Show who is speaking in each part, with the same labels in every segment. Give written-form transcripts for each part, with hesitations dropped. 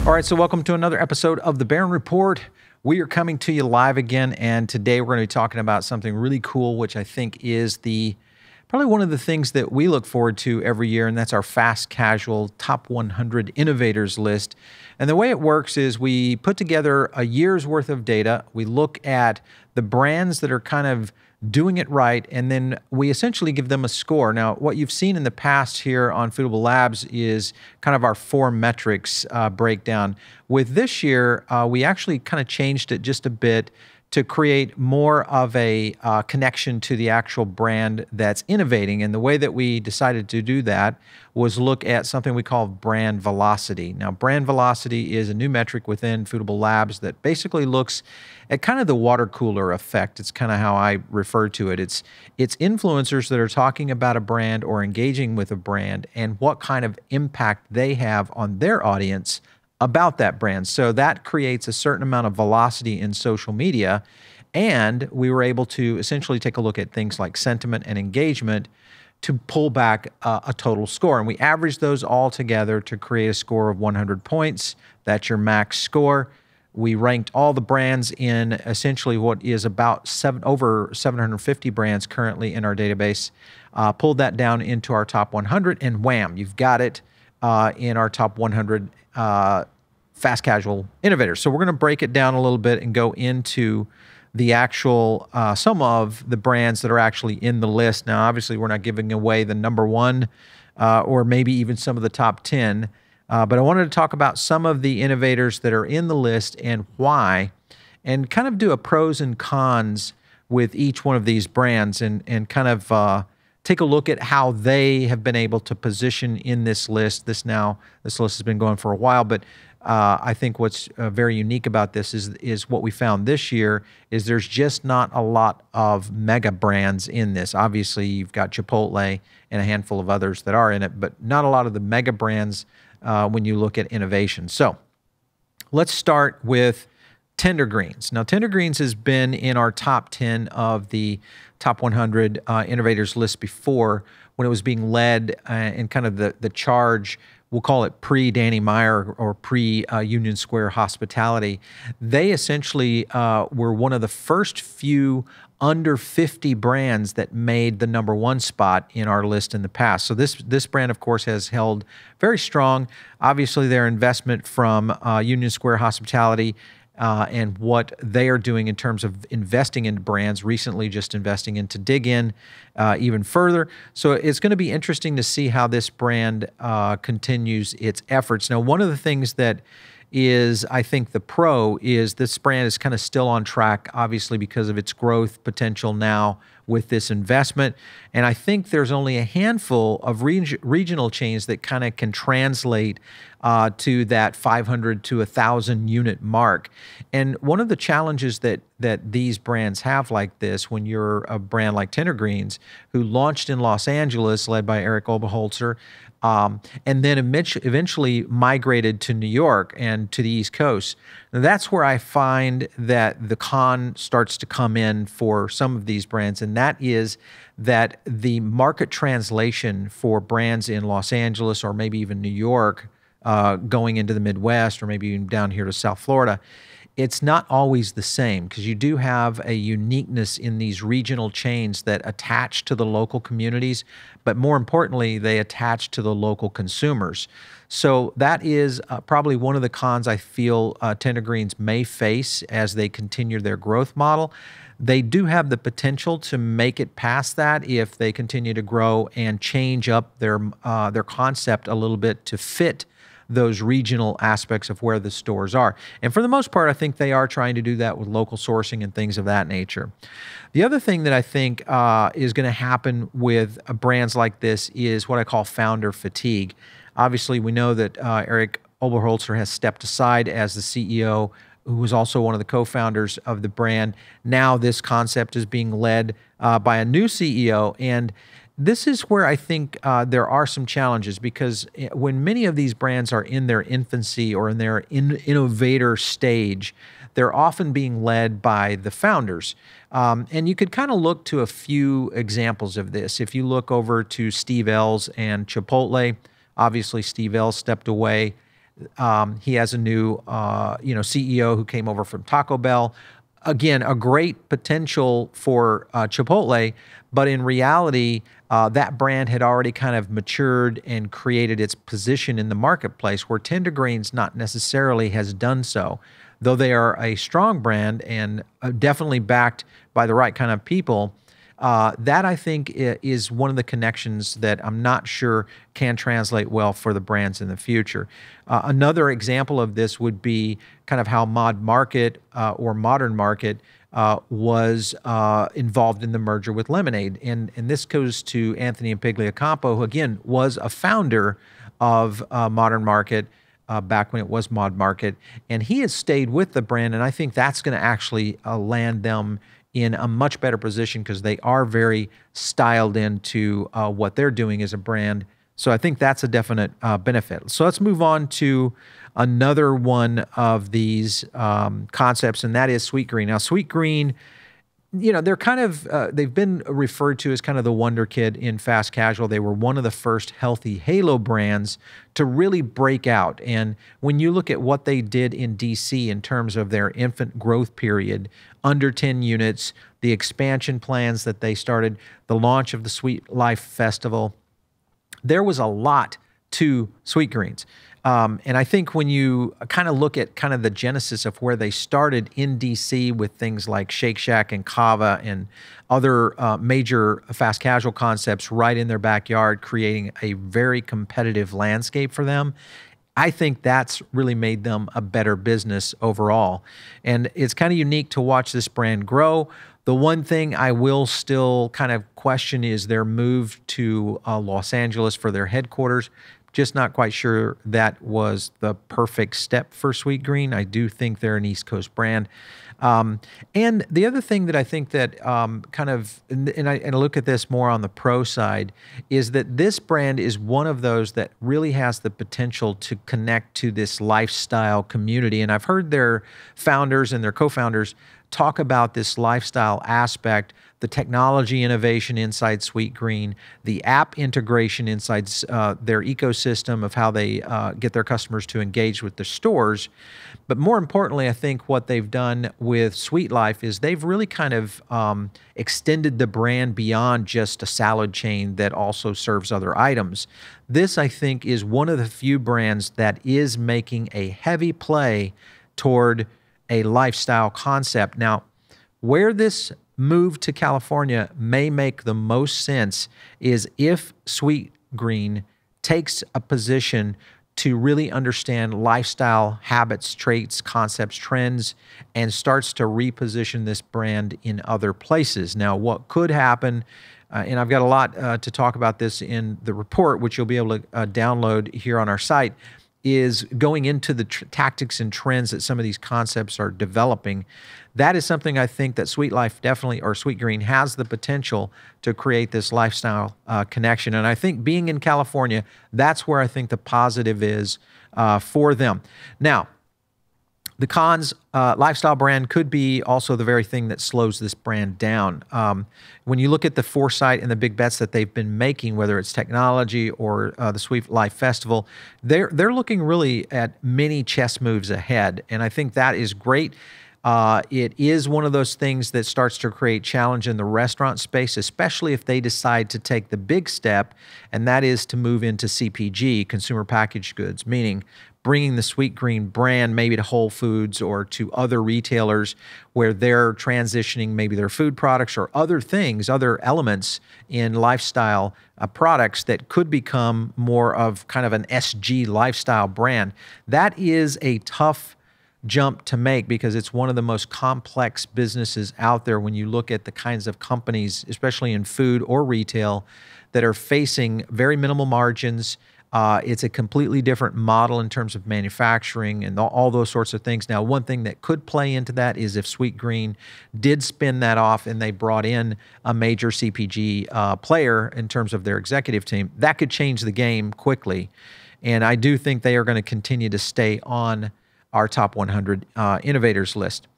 Speaker 1: All right, so welcome to another episode of the Barron Report. We are coming to you live again, and today we're going to be talking about something really cool, which I think is probably one of the things that we look forward to every year, and that's our fast casual top 100 innovators list. And the way it works is we put together a year's worth of data. We look at the brands that are kind of doing it right, and then we essentially give them a score. Now, what you've seen in the past here on Foodable Labs is kind of our 4 metrics breakdown. With this year, we actually kind of changed it just a bit to create more of a connection to the actual brand that's innovating. And the way that we decided to do that was look at something we call brand velocity. Now, brand velocity is a new metric within Foodable Labs that basically looks at kind of the water cooler effect. It's kind of how I refer to it. It's influencers that are talking about a brand or engaging with a brand and what kind of impact they have on their audience about that brand. So that creates a certain amount of velocity in social media. And we were able to essentially take a look at things like sentiment and engagement to pull back a total score. And we averaged those all together to create a score of 100 points. That's your max score. We ranked all the brands in essentially what is about over 750 brands currently in our database, pulled that down into our top 100, and wham, you've got it in our top 100 fast casual innovators. So we're going to break it down a little bit and go into the actual some of the brands that are actually in the list. Now, obviously, we're not giving away the number 1 or maybe even some of the top 10. But I wanted to talk about some of the innovators that are in the list and why, and kind of do a pros and cons with each one of these brands and kind of take a look at how they have been able to position in this list. This list has been going for a while, but I think what's very unique about this is what we found this year is there's just not a lot of mega brands in this. Obviously, you've got Chipotle and a handful of others that are in it, but not a lot of the mega brands when you look at innovation. So let's start with Tender Greens. Now, Tender Greens has been in our top 10 of the top 100 innovators list before when it was being led in kind of the charge, we'll call it pre-Danny Meyer or pre-Union Square Hospitality. They essentially were one of the first few under 50 brands that made the number 1 spot in our list in the past. So this brand, of course, has held very strong. Obviously, their investment from Union Square Hospitality and what they are doing in terms of investing in brands, recently just investing into dig in even further. So it's going to be interesting to see how this brand continues its efforts. Now, one of the things that is, I think, the pro is this brand is kind of still on track, obviously, because of its growth potential now with this investment. And I think there's only a handful of regional chains that kind of can translate to that 500 to 1,000 unit mark. And one of the challenges that these brands have like this, when you're a brand like Tender Greens, who launched in Los Angeles, led by Eric Oberholzer, and then eventually migrated to New York and to the East Coast. Now, that's where I find that the con starts to come in for some of these brands, and that is that the market translation for brands in Los Angeles or maybe even New York going into the Midwest or maybe even down here to South Florida, it's not always the same because you do have a uniqueness in these regional chains that attach to the local communities, but more importantly, they attach to the local consumers. So that is probably one of the cons I feel Tender Greens may face as they continue their growth model. They do have the potential to make it past that if they continue to grow and change up their concept a little bit to fit those regional aspects of where the stores are. And for the most part, I think they are trying to do that with local sourcing and things of that nature. The other thing that I think is going to happen with brands like this is what I call founder fatigue. Obviously, we know that Eric Oberholzer has stepped aside as the CEO, who was also one of the co-founders of the brand. Now this concept is being led by a new CEO, and this is where I think there are some challenges, because when many of these brands are in their infancy or in their innovator stage, they're often being led by the founders. And you could kind of look to a few examples of this. If you look over to Steve Ells and Chipotle, obviously Steve Ells stepped away. He has a new, CEO who came over from Taco Bell. Again, a great potential for Chipotle, but in reality, that brand had already kind of matured and created its position in the marketplace, where Tender Greens not necessarily has done so. Though they are a strong brand and definitely backed by the right kind of people, that I think is one of the connections that I'm not sure can translate well for the brands in the future. Another example of this would be kind of how Mod Market or Modern Market was involved in the merger with Lemonade. And this goes to Anthony Impigliacampo, who again was a founder of Modern Market back when it was Mod Market. And he has stayed with the brand, and I think that's going to actually land them in a much better position because they are very styled into what they're doing as a brand. So I think that's a definite benefit. So let's move on to another one of these concepts, and that is Sweetgreen. Now, Sweetgreen, they're kind of, they've been referred to as kind of the wonder kid in fast casual. They were one of the first healthy halo brands to really break out. And when you look at what they did in DC in terms of their infant growth period, under 10 units, the expansion plans that they started, the launch of the Sweet Life Festival, there was a lot to Sweetgreens. And I think when you kind of look at kind of the genesis of where they started in DC with things like Shake Shack and Kava and other major fast casual concepts right in their backyard, creating a very competitive landscape for them, I think that's really made them a better business overall. And it's kind of unique to watch this brand grow. The one thing I will still kind of question is their move to Los Angeles for their headquarters. Just not quite sure that was the perfect step for Sweetgreen. I do think they're an East Coast brand. And the other thing that I think that I look at this more on the pro side, is that this brand is one of those that really has the potential to connect to this lifestyle community. And I've heard their founders and their co-founders talk about this lifestyle aspect, the technology innovation inside Sweetgreen, the app integration inside their ecosystem of how they get their customers to engage with the stores. But more importantly, I think what they've done with Sweet Life is they've really kind of extended the brand beyond just a salad chain that also serves other items. This, I think, is one of the few brands that is making a heavy play toward a lifestyle concept. Now, where this move to California may make the most sense is if Sweetgreen takes a position to really understand lifestyle habits, traits, concepts, trends, and starts to reposition this brand in other places. Now, what could happen, and I've got a lot to talk about this in the report, which you'll be able to download here on our site, is going into the tactics and trends that some of these concepts are developing. That is something I think that Sweet Life definitely, or Sweetgreen, has the potential to create this lifestyle connection. And I think being in California, that's where I think the positive is for them. Now, the cons, lifestyle brand could be also the very thing that slows this brand down. When you look at the foresight and the big bets that they've been making, whether it's technology or the Sweet Life Festival, they're looking really at many chess moves ahead, and I think that is great. It is one of those things that starts to create challenge in the restaurant space, especially if they decide to take the big step, and that is to move into CPG, consumer packaged goods, meaning bringing the Sweetgreen brand maybe to Whole Foods or to other retailers where they're transitioning maybe their food products or other things, other elements in lifestyle products that could become more of kind of an SG lifestyle brand. That is a tough jump to make because it's one of the most complex businesses out there when you look at the kinds of companies, especially in food or retail, that are facing very minimal margins. It's a completely different model in terms of manufacturing and all those sorts of things. Now, one thing that could play into that is if Sweetgreen did spin that off and they brought in a major CPG player in terms of their executive team, that could change the game quickly. And I do think they are going to continue to stay on our top 100 innovators list.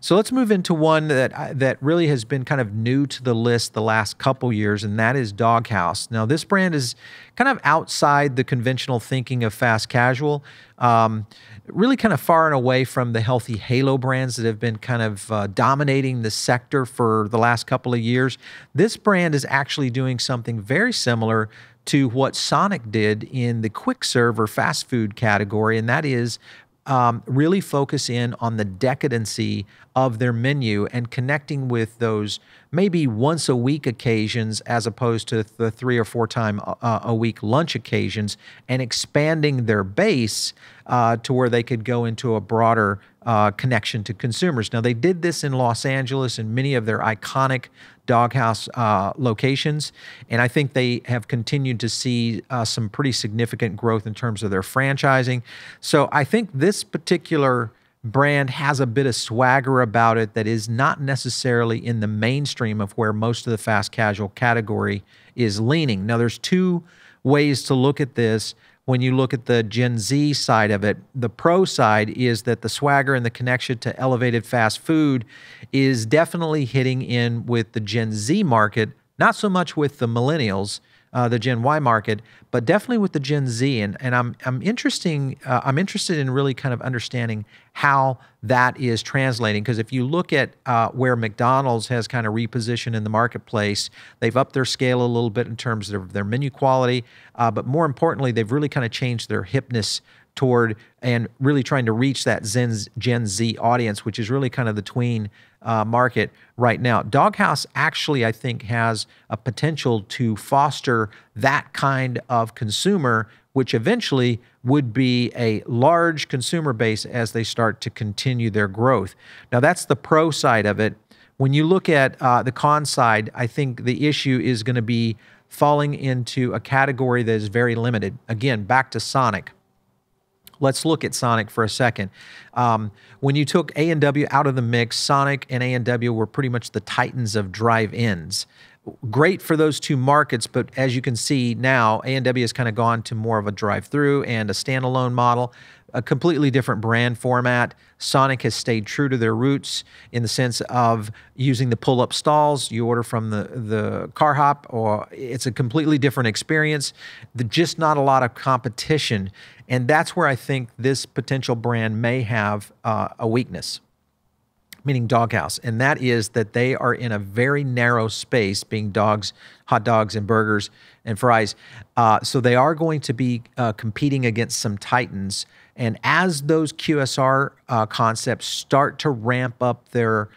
Speaker 1: So let's move into one that really has been kind of new to the list the last couple years, and that is Doghouse. Now, this brand is kind of outside the conventional thinking of fast casual, really kind of far and away from the healthy halo brands that have been kind of dominating the sector for the last couple of years. This brand is actually doing something very similar to what Sonic did in the quick serve or fast food category, and that is really focus in on the decadency of their menu and connecting with those maybe once a week occasions as opposed to the 3 or 4 time a week lunch occasions, and expanding their base to where they could go into a broader connection to consumers. Now, they did this in Los Angeles in many of their iconic Doghouse locations, and I think they have continued to see some pretty significant growth in terms of their franchising. So I think this particular brand has a bit of swagger about it that is not necessarily in the mainstream of where most of the fast casual category is leaning. Now, there's 2 ways to look at this. When you look at the Gen Z side of it, the pro side is that the swagger and the connection to elevated fast food is definitely hitting in with the Gen Z market, not so much with the millennials, the Gen Y market, but definitely with the Gen Z. And I'm interested in really kind of understanding how that is translating, because if you look at where McDonald's has kind of repositioned in the marketplace, they've upped their scale a little bit in terms of their menu quality, but more importantly, they've really kind of changed their hipness toward and really trying to reach that Gen Z audience, which is really kind of the tween market right now. Doghouse actually, I think, has a potential to foster that kind of consumer, which eventually would be a large consumer base as they start to continue their growth. Now, that's the pro side of it. When you look at the con side, I think the issue is going to be falling into a category that is very limited. Again, back to Sonic. Let's look at Sonic for a second. When you took A&W out of the mix, Sonic and A&W were pretty much the titans of drive-ins. Great for those 2 markets, but as you can see now, A&W has kind of gone to more of a drive-through and a standalone model, a completely different brand format. Sonic has stayed true to their roots in the sense of using the pull-up stalls. You order from the car hop, or it's a completely different experience. Just not a lot of competition, and that's where I think this potential brand may have a weakness, meaning Doghouse, and that is that they are in a very narrow space, being dogs, hot dogs, and burgers and fries. So they are going to be competing against some titans. And as those QSR concepts start to ramp up their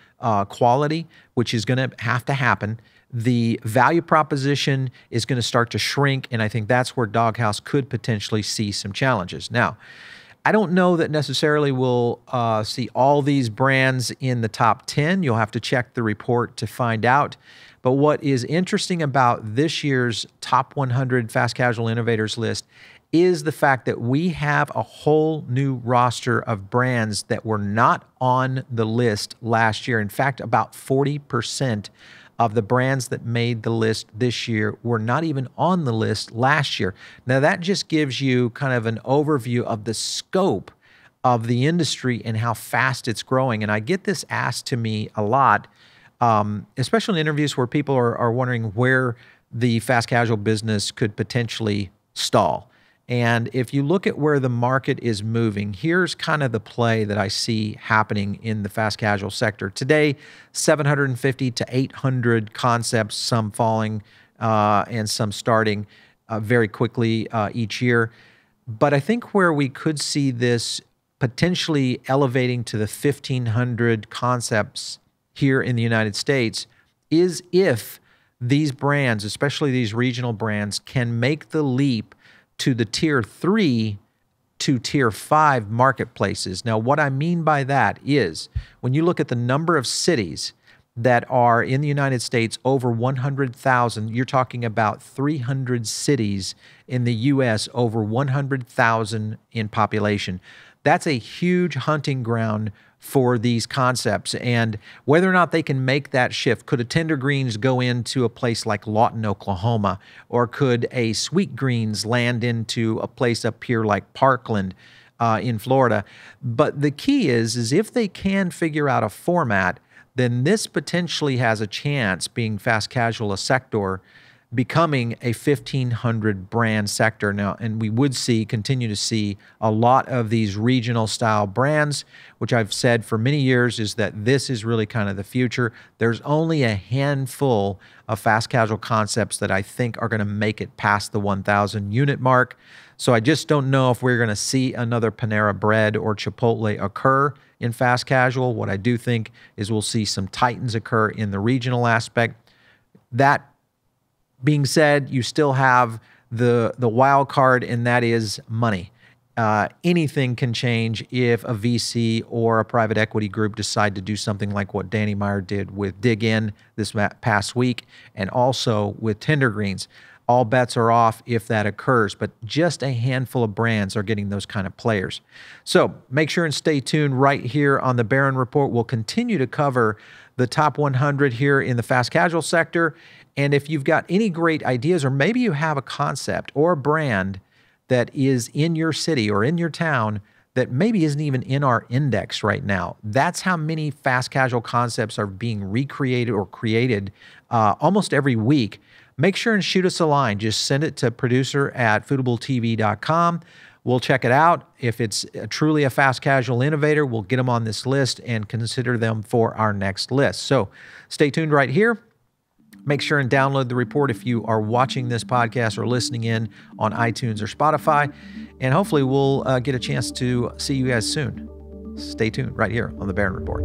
Speaker 1: quality, which is going to have to happen, the value proposition is going to start to shrink, and I think that's where Doghouse could potentially see some challenges. Now, I don't know that necessarily we'll see all these brands in the top 10. You'll have to check the report to find out. But what is interesting about this year's top 100 fast casual innovators list is the fact that we have a whole new roster of brands that were not on the list last year. In fact, about 40% of the brands that made the list this year were not even on the list last year. Now, that just gives you kind of an overview of the scope of the industry and how fast it's growing. And I get this asked to me a lot, especially in interviews where people are wondering where the fast casual business could potentially stall. And if you look at where the market is moving, here's kind of the play that I see happening in the fast casual sector. Today, 750 to 800 concepts, some falling and some starting very quickly each year. But I think where we could see this potentially elevating to the 1,500 concepts here in the United States is if these brands, especially these regional brands, can make the leap to the tier 3 to tier 5 marketplaces. Now, what I mean by that is when you look at the number of cities that are in the United States over 100,000, you're talking about 300 cities in the U.S. over 100,000 in population. That's a huge hunting ground for these concepts. And whether or not they can make that shift, could a Tender Greens go into a place like Lawton, Oklahoma, or could a Sweetgreens land into a place up here like Parkland? in Florida. But the key is if they can figure out a format, then this potentially has a chance, being fast casual a sector, becoming a 1,500 brand sector now. And we would continue to see a lot of these regional style brands, which I've said for many years is that this is really kind of the future. There's only a handful of fast casual concepts that I think are going to make it past the 1,000 unit mark. So I just don't know if we're going to see another Panera Bread or Chipotle occur in fast casual. What I do think is we'll see some titans occur in the regional aspect. That being said, you still have the wild card, and that is money. Anything can change if a VC or a private equity group decide to do something like what Danny Meyer did with Dig In this past week, and also with Tender Greens. All bets are off if that occurs, but just a handful of brands are getting those kind of players. So make sure and stay tuned right here on the Barron Report. We'll continue to cover the top 100 here in the fast casual sector. And if you've got any great ideas, or maybe you have a concept or a brand that is in your city or in your town that maybe isn't even in our index right now, that's how many fast casual concepts are being recreated or created almost every week. Make sure and shoot us a line. Just send it to producer@foodabletv.com. We'll check it out. If it's truly a fast casual innovator, we'll get them on this list and consider them for our next list. So stay tuned right here. Make sure and download the report if you are watching this podcast or listening in on iTunes or Spotify. And hopefully we'll get a chance to see you guys soon. Stay tuned right here on the Barron Report.